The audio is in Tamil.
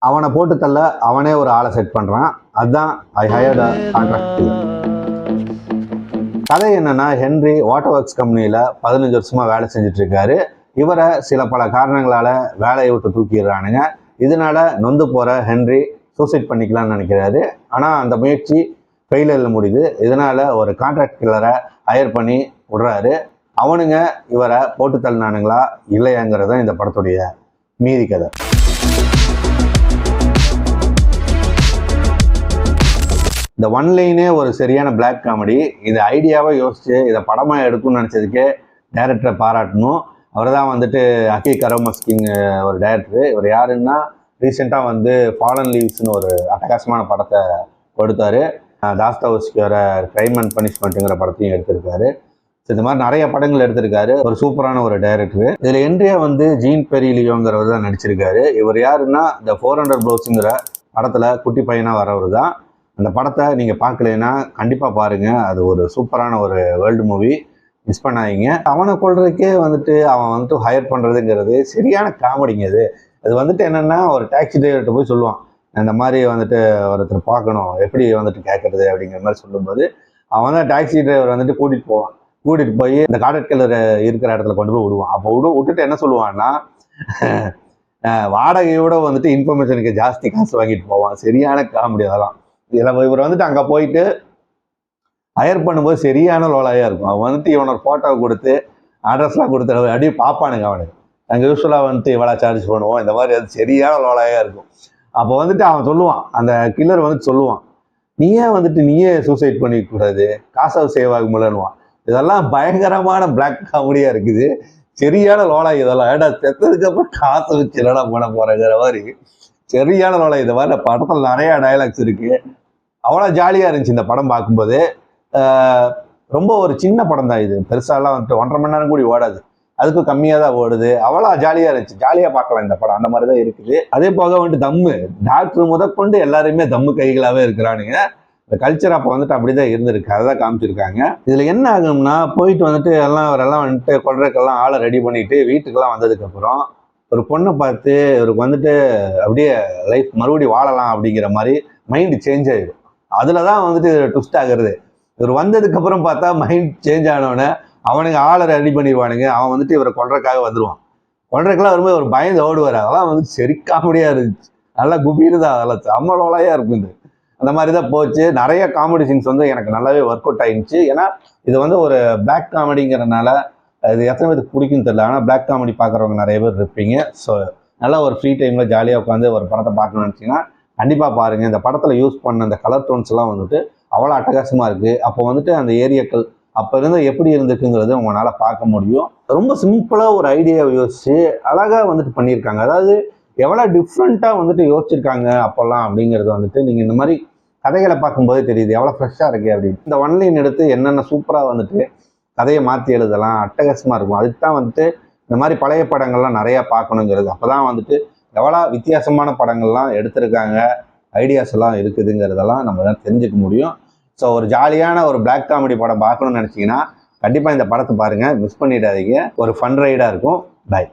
அவனை போட்டு தள்ள அவனே ஒரு ஆளை செட் பண்ணுறான். அதுதான் ஐ ஹையர்ட் அ கான்ட்ராக்ட் கில்லர். கதை என்னன்னா, ஹென்றி வாட்டர் ஒர்க்ஸ் கம்பெனியில் 15 வருஷமா வேலை செஞ்சுட்டு இருக்காரு. இவரை சில பல காரணங்களால வேலையை விட்டு தூக்கிடுறானுங்க. இதனால நொந்து போகிற ஹென்றி சூசைட் பண்ணிக்கலாம்னு நினைக்கிறாரு. ஆனால் அந்த முயற்சி ஃபெயிலியரில் முடியுது. இதனால ஒரு கான்ட்ராக்ட் கில்லரை ஹையர் பண்ணி விடுறாரு. அவனுங்க இவரை போட்டு தள்ளினானுங்களா இல்லையாங்கிறத இந்த படத்துடைய மீதி கதை. இந்த ஒன் லைனே ஒரு சரியான பிளாக் காமெடி. இது ஐடியாவை யோசிச்சு இதை படமாக எடுக்கணும்னு நினச்சதுக்கே டைரக்டரை பாராட்டணும். அவர் தான் வந்துட்டு அக்கி கரோமஸ்கிங் ஒரு டைரக்டரு. இவர் யாருன்னா ரீசெண்டாக வந்து ஃபாலன் லீவ்ஸ்னு ஒரு அட்டகாசமான படத்தை கொடுத்தாரு. தாஸ்தாவஸ்கியோட கிரைம் அண்ட் பனிஷ்மெண்ட்டுங்கிற படத்தையும் எடுத்திருக்காரு. இந்த மாதிரி நிறைய படங்கள் எடுத்திருக்காரு. ஒரு சூப்பரான ஒரு டைரக்டர். இதில் என்ட்ரியா வந்து ஜீன் பெரிலியோங்கிறவர் தான் நடிச்சிருக்காரு. இவர் யாருன்னா இந்த 400 ப்ளவுஸுங்கிற படத்தில் குட்டி பையனாக வரவர் தான். அந்த படத்தை நீங்கள் பார்க்கலைன்னா கண்டிப்பாக பாருங்கள். அது ஒரு சூப்பரான ஒரு வேர்ல்டு மூவி. மிஸ் பண்ணாதீங்க. அவனை கொள்றதுக்கே வந்துட்டு அவன் வந்துட்டு ஹையர் பண்ணுறதுங்கிறது சரியான காமெடிங்க. அது வந்துட்டு என்னென்னா, ஒரு டாக்ஸி டிரைவர்கிட்ட போய் சொல்லுவான், இந்த மாதிரி வந்துட்டு ஒருத்தர் பார்க்கணும், எப்படி வந்துட்டு கேட்குறது அப்படிங்கிற மாதிரி சொல்லும்போது அவன் தான் டாக்ஸி டிரைவர் வந்துட்டு கூட்டிகிட்டு போவான். கூட்டிகிட்டு போய் இந்த கான்ட்ராக்ட் கில்லர் இருக்கிற இடத்துல கொண்டு போய் விடுவான். அப்போ விட்டுட்டு என்ன சொல்லுவான்னா, வாடகையோட வந்துட்டு இன்ஃபர்மேஷனுக்கு ஜாஸ்தி காசு வாங்கிட்டு போவான். சரியான காமெடி அதெல்லாம். இதில் இவர் வந்துட்டு அங்கே போயிட்டு ஹையர் பண்ணும்போது சரியான லோலாயாக இருக்கும். அவன் வந்துட்டு இவனோட ஃபோட்டோவை கொடுத்து அட்ரஸ்லாம் கொடுத்து அப்படியே பார்ப்பானுங்க. அவனுக்கு நாங்கள் யூஸ்வலாக வந்துட்டு இவ்வளோ சார்ஜ் பண்ணுவோம், இந்த மாதிரி அது சரியான லோலாயாக இருக்கும். அப்போ வந்துட்டு அவன் சொல்லுவான், அந்த கில்லர் வந்துட்டு சொல்லுவான், நீயே சூசைட் பண்ணிக்கூடாது, காசை சேவ் ஆகும்லன்னுவான். இதெல்லாம் பயங்கரமான பிளாக் காமெடியாக இருக்குது. சரியான லோலாய் இதெல்லாம். ஏடா செத்ததுக்கப்புறம் காசை வச்சு என்னடா பண்ண போகிறேங்கிற மாதிரி சரியான லோலாய். இந்த மாதிரி படத்தில் நிறையா டைலாக்ஸ் இருக்குது. அவ்வளோ ஜாலியாக இருந்துச்சு இந்த படம் பார்க்கும்போது. ரொம்ப ஒரு சின்ன படம் தான் இது. பெருசாலாம் வந்துட்டு 1.5 மணி நேரம் கூடி ஓடாது, அதுக்கும் கம்மியாக தான் ஓடுது. அவ்வளோ ஜாலியாக இருந்துச்சு. ஜாலியாக பார்க்கலாம் இந்த படம். அந்த மாதிரி தான் இருக்குது. அதே போக வந்துட்டு தம்மு டாக்டர் முதற்கொண்டு எல்லாருமே தம்மு கைகளாகவே இருக்கிறானுங்க. இந்த கல்ச்சர் அப்போ வந்துட்டு அப்படி தான் இருந்திருக்கு. அதை தான் காமிச்சிருக்காங்க. இதில் என்ன ஆகும்னா, போயிட்டு வந்துட்டு அவரெல்லாம் வந்துட்டு கொள்றதுக்கெல்லாம் ஆளை ரெடி பண்ணிட்டு வீட்டுக்கெல்லாம் வந்ததுக்கப்புறம் ஒரு பொண்ணை பார்த்து இவருக்கு வந்துட்டு அப்படியே லைஃப் மறுபடியும் வாழலாம் அப்படிங்கிற மாதிரி மைண்டு சேஞ்ச் ஆகிடும். அதில் தான் வந்துட்டு ட்விஸ்ட் ஆகுறது. இவர் வந்ததுக்கப்புறம் பார்த்தா மைண்ட் சேஞ்ச் ஆனவனே அவனுக்கு ஆளை ரெடி பண்ணிடுவானுங்க. அவன் வந்துட்டு இவரை கொள்றதுக்காக வந்துடுவான். கொள்றதுக்கெல்லாம் வரும்போது ஒரு பயந்து ஓடுவார். அதெல்லாம் வந்துட்டு சரி காமெடியாக இருந்துச்சு. நல்லா குபீர் தான். அதெல்லாம் செம்மலோலையாக இருக்கும். இது அந்த மாதிரி தான் போச்சு. நிறைய காமெடி சீன்ஸ் வந்து எனக்கு நல்லாவே ஒர்க் அவுட் ஆகிடுச்சு. ஏன்னா இது வந்து ஒரு பிளாக் காமெடிங்கிறதுனால இது எத்தனை பேருக்கு பிடிக்குன்னு தெரியல. ஆனால் பிளாக் காமெடி பார்க்குறவங்க நிறைய பேர் இருப்பீங்க. ஸோ நல்லா ஒரு ஃப்ரீ டைமில் ஜாலியாக உட்காந்து ஒரு படத்தை பார்க்கணும்னு நினச்சிங்கன்னா கண்டிப்பாக பாருங்கள். இந்த படத்தில் யூஸ் பண்ண அந்த கலர் டோன்ஸ்லாம் வந்துட்டு அவ்வளோ அட்டகாசமாக இருக்குது. அப்போ வந்துட்டு அந்த ஏரியாக்கள் அப்போ இருந்து எப்படி இருந்துக்குங்கிறது உங்களால் பார்க்க முடியும். ரொம்ப சிம்பிளாக ஒரு ஐடியாவை யோசிச்சு அழகாக வந்துட்டு பண்ணியிருக்காங்க. அதாவது எவ்வளோ டிஃப்ரெண்ட்டாக வந்துட்டு யோசிச்சிருக்காங்க அப்போல்லாம் அப்படிங்கிறது வந்துட்டு நீங்கள் இந்த மாதிரி கதைகளை பார்க்கும்போதே தெரியுது எவ்வளோ ஃப்ரெஷ்ஷாக இருக்குது அப்படின்னு. இந்த ஒன்லைன் எடுத்து என்னென்ன சூப்பராக வந்துட்டு கதையை மாற்றி எழுதலாம், அட்டகாசமாக இருக்கும். அதுக்கு தான் வந்துட்டு இந்த மாதிரி பழைய படங்கள்லாம் நிறையா பார்க்கணுங்கிறது. அப்போ தான் வந்துட்டு எவ்வளோ வித்தியாசமான படங்கள்லாம் எடுத்திருக்காங்க, ஐடியாஸ் எல்லாம் இருக்குதுங்கிறதெல்லாம் நம்ம தான் தெரிஞ்சுக்க முடியும். ஸோ ஒரு ஜாலியான ஒரு பிளாக் காமெடி படம் பார்க்கணும்னு நினச்சிங்கன்னா கண்டிப்பாக இந்த படத்தை பாருங்கள். மிஸ் பண்ணிடாதீங்க. ஒரு ஃபன் ரைடாக இருக்கும். பை.